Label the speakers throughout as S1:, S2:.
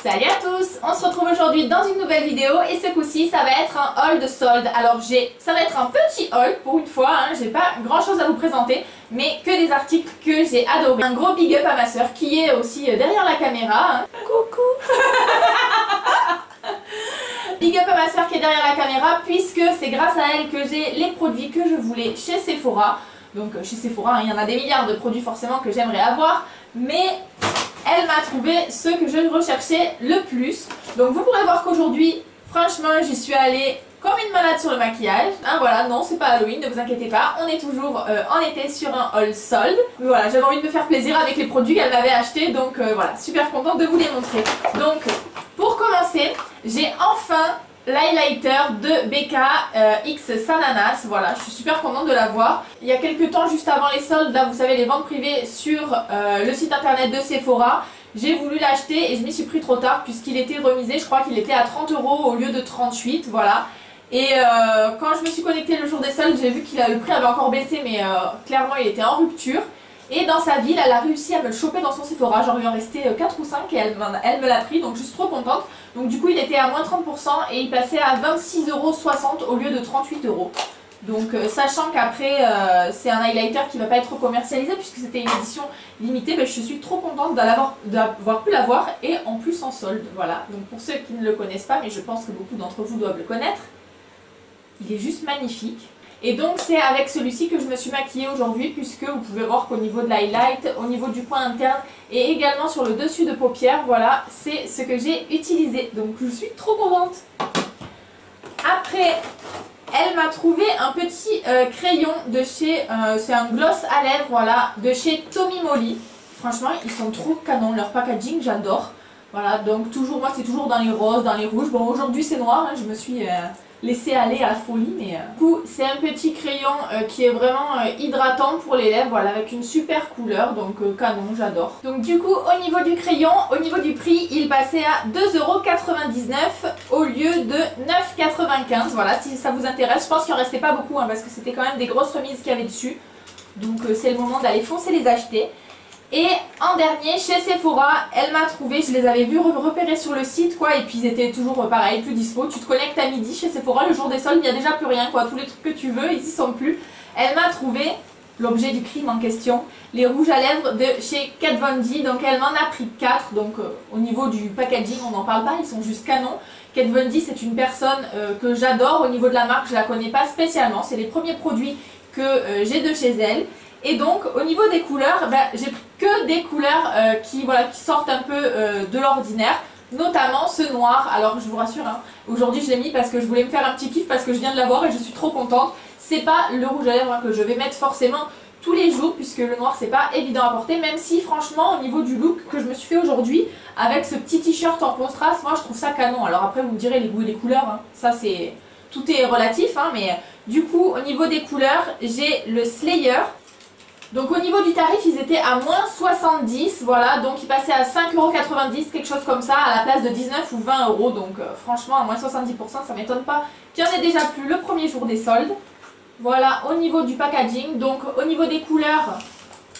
S1: Salut à tous, on se retrouve aujourd'hui dans une nouvelle vidéo et ce coup-ci ça va être un haul de soldes. Alors ça va être un petit haul pour une fois, hein. J'ai pas grand chose à vous présenter mais que des articles que j'ai adorés. Un gros big up à ma soeur qui est aussi derrière la caméra, hein. Coucou. Big up à ma soeur qui est derrière la caméra puisque c'est grâce à elle que j'ai les produits que je voulais chez Sephora. Donc chez Sephora, hein, il y en a des milliards de produits forcément que j'aimerais avoir, mais elle m'a trouvé ce que je recherchais le plus. Donc vous pourrez voir qu'aujourd'hui, franchement, j'y suis allée comme une malade sur le maquillage. Hein, voilà, non, c'est pas Halloween, ne vous inquiétez pas. On est toujours en été sur un haul solde. Mais voilà, j'avais envie de me faire plaisir avec les produits qu'elle m'avait achetés. Donc voilà, super contente de vous les montrer. Donc, pour commencer, j'ai enfin l'highlighter de BK X Sananas. Voilà, je suis super contente de l'avoir. Il y a quelques temps, juste avant les soldes, là vous savez les ventes privées sur le site internet de Sephora, j'ai voulu l'acheter et je m'y suis pris trop tard puisqu'il était remisé. Je crois qu'il était à 30 € au lieu de 38, voilà. Et quand je me suis connectée le jour des soldes, j'ai vu que le prix avait encore baissé, mais clairement il était en rupture. Et dans sa ville, elle a réussi à me le choper dans son Sephora. Genre il en restait 4 ou 5 et elle me l'a pris, donc je suis trop contente. Donc du coup il était à moins 30% et il passait à 26,60 € au lieu de 38 €. Donc sachant qu'après c'est un highlighter qui ne va pas être commercialisé puisque c'était une édition limitée, mais je suis trop contente d'avoir pu l'avoir et en plus en solde. Voilà, donc pour ceux qui ne le connaissent pas, mais je pense que beaucoup d'entre vous doivent le connaître, il est juste magnifique. Et donc c'est avec celui-ci que je me suis maquillée aujourd'hui puisque vous pouvez voir qu'au niveau de l'highlight, au niveau du coin interne et également sur le dessus de paupières, voilà, c'est ce que j'ai utilisé. Donc je suis trop contente. Après, elle m'a trouvé un petit crayon de chez, c'est un gloss à lèvres, voilà, de chez Tommy Moly. Franchement, ils sont trop canons, leur packaging, j'adore. Voilà, donc toujours, moi c'est toujours dans les roses, dans les rouges. Bon, aujourd'hui c'est noir, hein, je me suis laissé aller à la folie, mais du coup c'est un petit crayon qui est vraiment hydratant pour les lèvres, voilà, avec une super couleur, donc canon, j'adore. Donc du coup au niveau du crayon, au niveau du prix, il passait à 2,99 € au lieu de 9,95 €. Voilà, si ça vous intéresse, je pense qu'il en restait pas beaucoup, hein, parce que c'était quand même des grosses remises qu'il y avait dessus, donc c'est le moment d'aller foncer les acheter. Et en dernier, chez Sephora, elle m'a trouvé, je les avais vus repérer sur le site quoi, et puis ils étaient toujours pareil, plus dispo. Tu te connectes à midi chez Sephora, le jour des soldes, il n'y a déjà plus rien quoi, tous les trucs que tu veux, ils y sont plus. Elle m'a trouvé l'objet du crime en question, les rouges à lèvres de chez Kat Von D, donc elle m'en a pris 4, donc au niveau du packaging on n'en parle pas, ils sont juste canons. Kat Von D c'est une personne que j'adore, au niveau de la marque je la connais pas spécialement, c'est les premiers produits que j'ai de chez elle. Et donc au niveau des couleurs, j'ai pris que des couleurs qui sortent un peu de l'ordinaire, notamment ce noir. Alors je vous rassure, hein, aujourd'hui je l'ai mis parce que je voulais me faire un petit kiff parce que je viens de l'avoir et je suis trop contente. C'est pas le rouge à lèvres que je vais mettre forcément tous les jours puisque le noir c'est pas évident à porter, même si franchement au niveau du look que je me suis fait aujourd'hui avec ce petit t-shirt en contraste, moi je trouve ça canon. Alors après vous me direz les goûts et les couleurs, hein, ça c'est... tout est relatif, hein, mais du coup au niveau des couleurs j'ai le Slayer. Donc au niveau du tarif, ils étaient à moins 70, voilà, donc ils passaient à 5,90 €, quelque chose comme ça, à la place de 19 ou 20 €, donc franchement à moins 70%, ça m'étonne pas qu'il y en ait déjà plus le premier jour des soldes. Voilà, au niveau du packaging, donc au niveau des couleurs,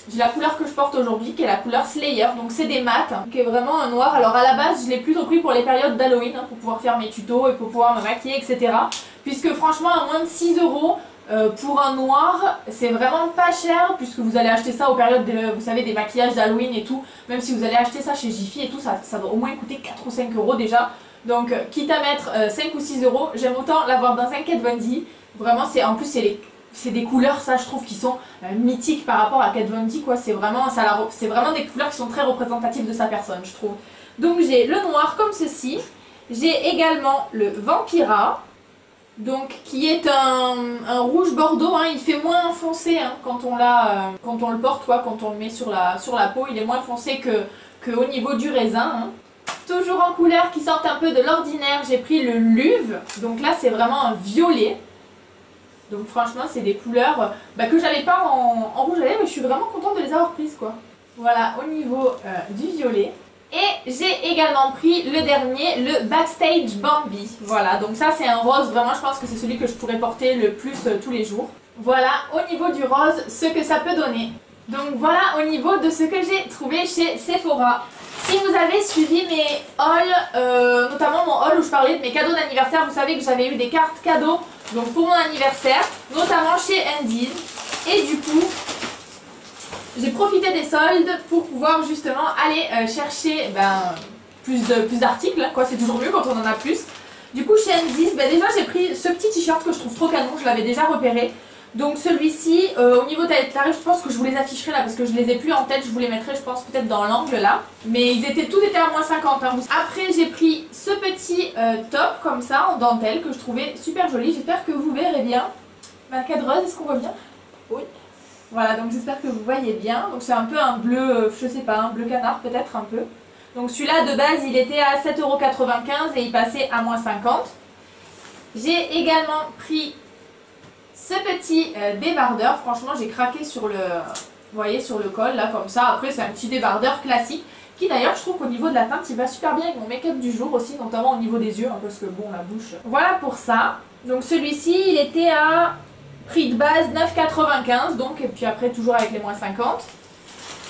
S1: j'ai la couleur que je porte aujourd'hui, qui est la couleur Slayer, donc c'est des mats, qui est vraiment un noir. Alors à la base, je l'ai plutôt pris pour les périodes d'Halloween, hein, pour pouvoir faire mes tutos et pour pouvoir me maquiller, etc. Puisque franchement, à moins de 6 €, pour un noir, c'est vraiment pas cher puisque vous allez acheter ça aux périodes vous savez, des maquillages d'Halloween et tout. Même si vous allez acheter ça chez Jiffy et tout, ça doit au moins coûter 4 ou 5 € déjà. Donc quitte à mettre 5 ou 6 €, j'aime autant l'avoir dans un Kat Von D. Vraiment, en plus c'est des couleurs, ça je trouve, qui sont mythiques par rapport à Kat Von D quoi. C'est vraiment des couleurs qui sont très représentatives de sa personne, je trouve. Donc j'ai le noir comme ceci. J'ai également le Vampira. Donc qui est un rouge bordeaux, hein, il fait moins foncé hein, quand on le porte, quoi, quand on le met sur la peau, il est moins foncé que au niveau du raisin. Hein. Toujours en couleurs qui sortent un peu de l'ordinaire, j'ai pris le Luve, donc là c'est vraiment un violet. Donc franchement c'est des couleurs que j'avais pas en rouge à lèvres, mais je suis vraiment contente de les avoir prises quoi. Voilà au niveau du violet. Et j'ai également pris le dernier, le Backstage Bambi. Voilà, donc ça c'est un rose, vraiment je pense que c'est celui que je pourrais porter le plus tous les jours. Voilà au niveau du rose ce que ça peut donner. Donc voilà au niveau de ce que j'ai trouvé chez Sephora. Si vous avez suivi mes hauls, notamment mon haul où je parlais de mes cadeaux d'anniversaire, vous savez que j'avais eu des cartes cadeaux donc pour mon anniversaire, notamment chez Undies. Et du coup, j'ai profité des soldes pour pouvoir justement aller chercher plus d'articles, quoi, c'est toujours mieux quand on en a plus. Du coup chez Undies, déjà j'ai pris ce petit t-shirt que je trouve trop canon, je l'avais déjà repéré. Donc celui-ci, au niveau tarif, je pense que je vous les afficherai là parce que je les ai plus en tête, je vous les mettrai je pense peut-être dans l'angle là. Mais tout était à moins 50 hein. Après j'ai pris ce petit top comme ça en dentelle que je trouvais super joli, j'espère que vous verrez bien. Ma cadreuse, est-ce qu'on voit bien? Oui. Voilà, donc j'espère que vous voyez bien. Donc c'est un peu un bleu, je sais pas, un bleu canard peut-être un peu. Donc celui-là de base il était à 7,95 € et il passait à moins 50. J'ai également pris ce petit débardeur, franchement j'ai craqué sur le, vous voyez, sur le col là comme ça. Après c'est un petit débardeur classique qui d'ailleurs je trouve qu'au niveau de la teinte il va super bien avec mon make-up du jour aussi, notamment au niveau des yeux hein, parce que bon la bouche. Voilà pour ça. Donc celui-ci il était à prix de base 9,95 € donc et puis après toujours avec les moins 50.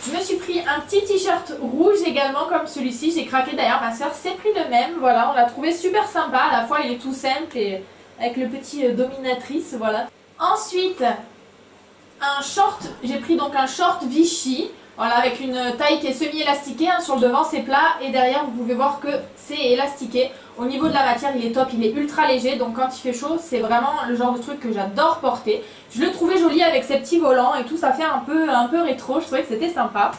S1: Je me suis pris un petit t-shirt rouge également comme celui-ci, j'ai craqué d'ailleurs, ma soeur s'est pris le même, voilà, on l'a trouvé super sympa, à la fois il est tout simple et avec le petit dominatrice, voilà. Ensuite, un short, j'ai pris donc un short Vichy, voilà, avec une taille qui est semi-élastiquée, hein, sur le devant c'est plat et derrière vous pouvez voir que c'est élastiqué. Au niveau de la matière il est top, il est ultra léger, donc quand il fait chaud c'est vraiment le genre de truc que j'adore porter. Je le trouvais joli avec ses petits volants et tout, ça fait un peu rétro, je trouvais que c'était sympa.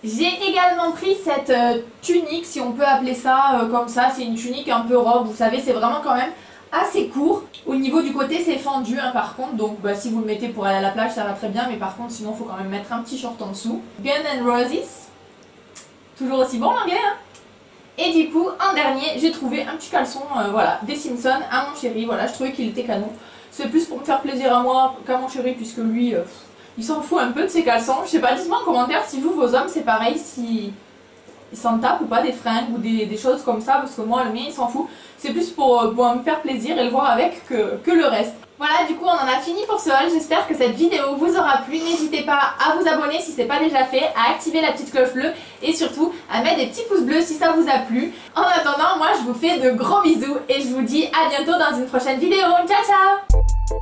S1: J'ai également pris cette tunique, si on peut appeler ça comme ça, c'est une tunique un peu robe, vous savez, c'est vraiment quand même assez court. Au niveau du côté c'est fendu hein, par contre, donc si vous le mettez pour aller à la plage ça va très bien, mais par contre sinon il faut quand même mettre un petit short en dessous. Guns N' Roses, toujours aussi bon l'anglais hein. Et du coup en dernier j'ai trouvé un petit caleçon voilà, des Simpsons à mon chéri, voilà, je trouvais qu'il était canon. C'est plus pour me faire plaisir à moi qu'à mon chéri puisque lui il s'en fout un peu de ses caleçons. Je sais pas, dites-moi en commentaire si vous, vos hommes c'est pareil, si ils s'en tapent ou pas des fringues ou des choses comme ça, parce que moi le mien il s'en fout. C'est plus pour me faire plaisir et le voir avec que le reste. Voilà, du coup on en a fini pour ce haul, j'espère que cette vidéo vous aura plu. N'hésitez pas à vous abonner si ce n'est pas déjà fait, à activer la petite cloche bleue et surtout à mettre des petits pouces bleus si ça vous a plu. En attendant, moi je vous fais de gros bisous et je vous dis à bientôt dans une prochaine vidéo. Ciao ciao!